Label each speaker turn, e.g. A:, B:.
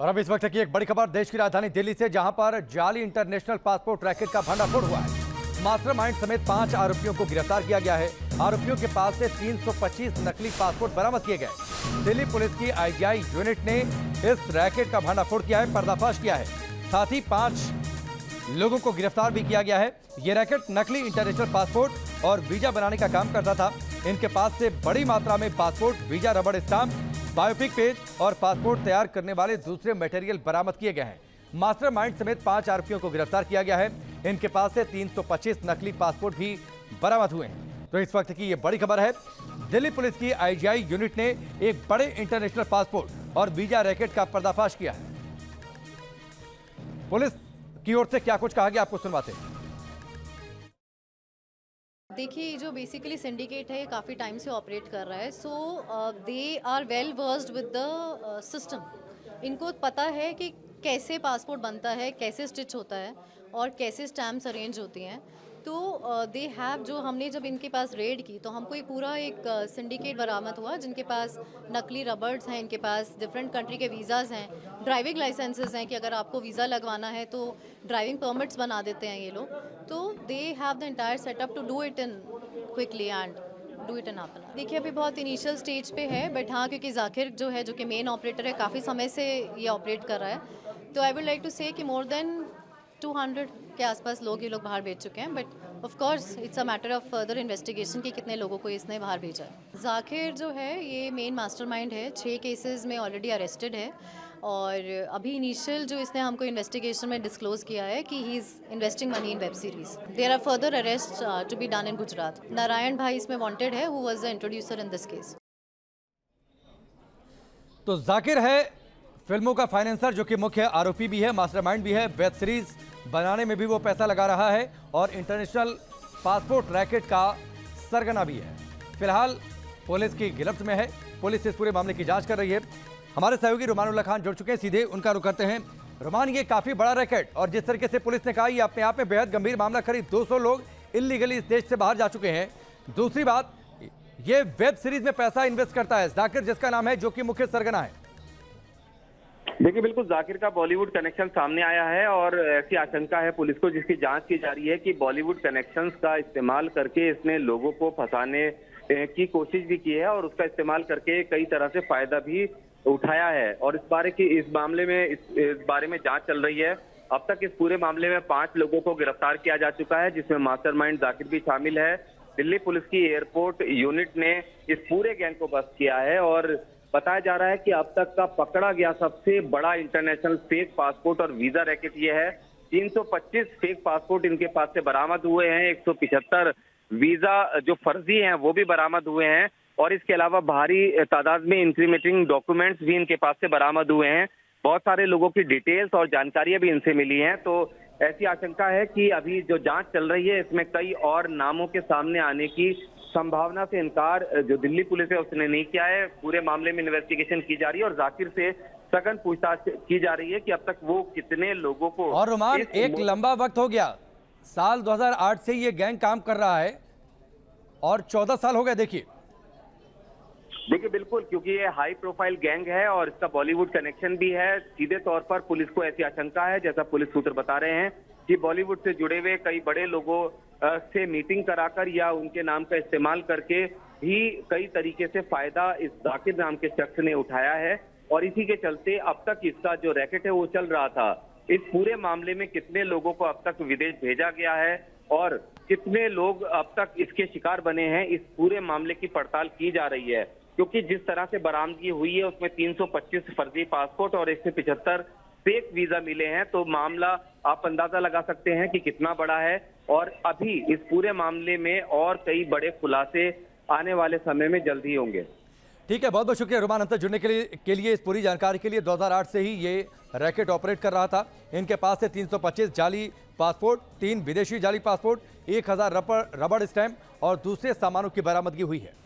A: और अब इस वक्त की एक बड़ी खबर देश की राजधानी दिल्ली से, जहां पर जाली इंटरनेशनल पासपोर्ट रैकेट का भंडाफोड़ हुआ है। मास्टरमाइंड समेत 5 आरोपियों को गिरफ्तार किया गया है। आरोपियों के पास से 325 नकली पासपोर्ट बरामद किए गए। दिल्ली पुलिस की आईजीआई यूनिट ने इस रैकेट का भंडाफोड़ किया है, पर्दाफाश किया है। साथ ही 5 लोगों को गिरफ्तार भी किया गया है। यह रैकेट नकली इंटरनेशनल पासपोर्ट और वीजा बनाने का काम करता था। इनके पास से बड़ी मात्रा में पासपोर्ट, वीजा, रबड़ स्टाम्प, बायोपिक पेज और पासपोर्ट तैयार करने वाले दूसरे मटेरियल बरामद किए गए हैं। मास्टरमाइंड समेत 5 आरोपियों को गिरफ्तार किया गया है। इनके पास से 325 नकली पासपोर्ट भी बरामद हुए हैं। तो इस वक्त की ये बड़ी खबर है, दिल्ली पुलिस की आईजीआई यूनिट ने एक बड़े इंटरनेशनल पासपोर्ट और वीजा रैकेट का पर्दाफाश किया है। पुलिस की ओर से क्या कुछ कहा गया, आपको सुनवाते हैं।
B: देखिए, जो बेसिकली सिंडिकेट है ये काफ़ी टाइम से ऑपरेट कर रहा है। So they are well versed with the system. इनको पता है कि कैसे पासपोर्ट बनता है, कैसे स्टिच होता है और कैसे स्टैम्प्स अरेंज होती हैं। तो दे हैव, जो हमने जब इनके पास रेड की तो हमको एक सिंडिकेट बरामद हुआ, जिनके पास नकली रबर्स हैं, इनके पास डिफरेंट कंट्री के वीज़ाज़ हैं, ड्राइविंग लाइसेंसेस हैं कि अगर आपको वीज़ा लगवाना है तो ड्राइविंग परमिट्स बना देते हैं ये लोग। तो they have the entire setup to do it in quickly and do it in half an hour. देखिए, अभी बहुत इनिशियल स्टेज पे है, बट हाँ, क्योंकि जाकिर जो है, जो कि मेन ऑपरेटर है, काफ़ी समय से ये ऑपरेट कर रहा है। तो आई वुड लाइक टू से कि मोर देन 200 के आसपास लोग ये लोग बाहर भेज चुके हैं। But of course it's a matter of further investigation कि कितने लोगों को इसने बाहर भेजा है। जाकिर जो है ये मेन मास्टरमाइंड है, 6 केसेस में ऑलरेडी अरेस्टेड है। और अभी इनिशियल जो इसने हमको इन्वेस्टिगेशन में डिस्क्लोज किया है कि he is investing money in web series. There are further arrest to be done in Gujarat. Narayan bhai इसमें वांटेड है, who was the introducer in this case.
A: तो जाकिर है फिल्मों का फाइनेंसर, जो कि मुख्य आरोपी भी है, मास्टरमाइंड भी है। वेब सीरीज बनाने में भी वो पैसा लगा रहा है और इंटरनेशनल पासपोर्ट रैकेट का सरगना भी है। फिलहाल पुलिस की गिरफ्त में है। पुलिस इस पूरे मामले की जांच कर रही है। हमारे सहयोगी रुमानुल्लाह खान जुड़ चुके हैं, सीधे उनका रुख करते हैं। रुमान, ये काफी बड़ा रैकेट और जिस तरीके से पुलिस ने कहा, ये अपने आप में बेहद गंभीर मामला। करीब 200 लोग इलीगली इस देश से बाहर जा चुके हैं। दूसरी बात, ये वेब सीरीज में पैसा इन्वेस्ट करता है जाकिर, जिसका नाम है, जो कि मुख्य सरगना है।
C: देखिए, बिल्कुल जाकिर का बॉलीवुड कनेक्शन सामने आया है और ऐसी आशंका है पुलिस को, जिसकी जांच की जा रही है कि बॉलीवुड कनेक्शंस का इस्तेमाल करके इसने लोगों को फंसाने की कोशिश भी की है और उसका इस्तेमाल करके कई तरह से फायदा भी उठाया है। और इस बारे में जांच चल रही है। अब तक इस पूरे मामले में 5 लोगों को गिरफ्तार किया जा चुका है, जिसमें मास्टरमाइंड जाकिर भी शामिल है। दिल्ली पुलिस की एयरपोर्ट यूनिट ने इस पूरे गैंग को बस्ट किया है और बताया जा रहा है कि अब तक का पकड़ा गया सबसे बड़ा इंटरनेशनल फेक पासपोर्ट और वीजा रैकेट ये है। 325 फेक पासपोर्ट इनके पास से बरामद हुए हैं। 175 वीजा जो फर्जी हैं वो भी बरामद हुए हैं और इसके अलावा भारी तादाद में इंक्रीमेंटिंग डॉक्यूमेंट्स भी इनके पास से बरामद हुए हैं। बहुत सारे लोगों की डिटेल्स और जानकारियां भी इनसे मिली हैं। तो ऐसी आशंका है कि अभी जो जांच चल रही है, इसमें कई और नामों के सामने आने की संभावना से इनकार जो दिल्ली पुलिस है उसने नहीं किया है। पूरे मामले में इन्वेस्टिगेशन की जा रही है और जाकिर से सघन पूछताछ की जा रही है कि अब तक वो कितने लोगों को।
A: और रुमान, एक लंबा वक्त हो गया, साल 2008 से ये गैंग काम कर रहा है और 14 साल हो गए। देखिए
C: बिल्कुल, क्योंकि ये हाई प्रोफाइल गैंग है और इसका बॉलीवुड कनेक्शन भी है। सीधे तौर पर पुलिस को ऐसी आशंका है, जैसा पुलिस सूत्र बता रहे हैं, कि बॉलीवुड से जुड़े हुए कई बड़े लोगों से मीटिंग कराकर या उनके नाम का इस्तेमाल करके भी कई तरीके से फायदा इस जाकिर नाम के शख्स ने उठाया है। और इसी के चलते अब तक इसका जो रैकेट है वो चल रहा था। इस पूरे मामले में कितने लोगों को अब तक विदेश भेजा गया है और कितने लोग अब तक इसके शिकार बने हैं, इस पूरे मामले की पड़ताल की जा रही है। क्योंकि जिस तरह से बरामदगी हुई है उसमें 325 फर्जी पासपोर्ट और 175 फेक वीजा मिले हैं। तो मामला आप अंदाजा लगा सकते हैं कि कितना बड़ा है। और अभी इस पूरे मामले में और कई बड़े खुलासे आने वाले समय में जल्द ही होंगे।
A: ठीक है, बहुत बहुत शुक्रिया रुमान, हमसे जुड़ने के लिए इस पूरी जानकारी के लिए। 2008 से ही ये रैकेट ऑपरेट कर रहा था। इनके पास से 325 जाली पासपोर्ट, 3 विदेशी जाली पासपोर्ट, 1000 रबड़ स्टैम्प और दूसरे सामानों की बरामदगी हुई है।